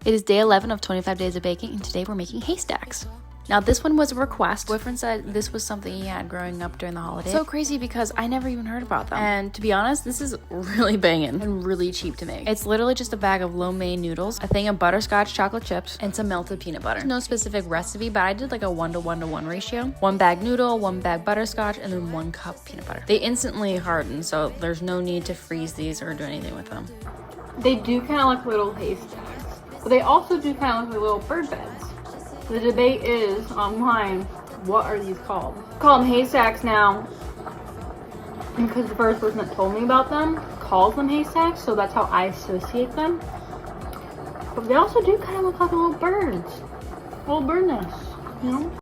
It is day 11 of 25 days of baking, and today we're making haystacks. Now this one was a request. Boyfriend said this was something he had growing up during the holidays. So crazy because I never even heard about them. And to be honest, this is really banging and really cheap to make. It's literally just a bag of lo mein noodles, a thing of butterscotch chocolate chips, and some melted peanut butter. There's no specific recipe, but I did like a 1-to-1-to-1 ratio. 1 bag noodle, 1 bag butterscotch, and then 1 cup peanut butter. They instantly harden, so there's no need to freeze these or do anything with them. They do kind of look little haystacks, but they also do kind of look like little bird beds. The debate is online, what are these called? I call them haystacks now because the first person that told me about them calls them haystacks, so that's how I associate them. But they also do kind of look like little birds. Little bird nests, you know?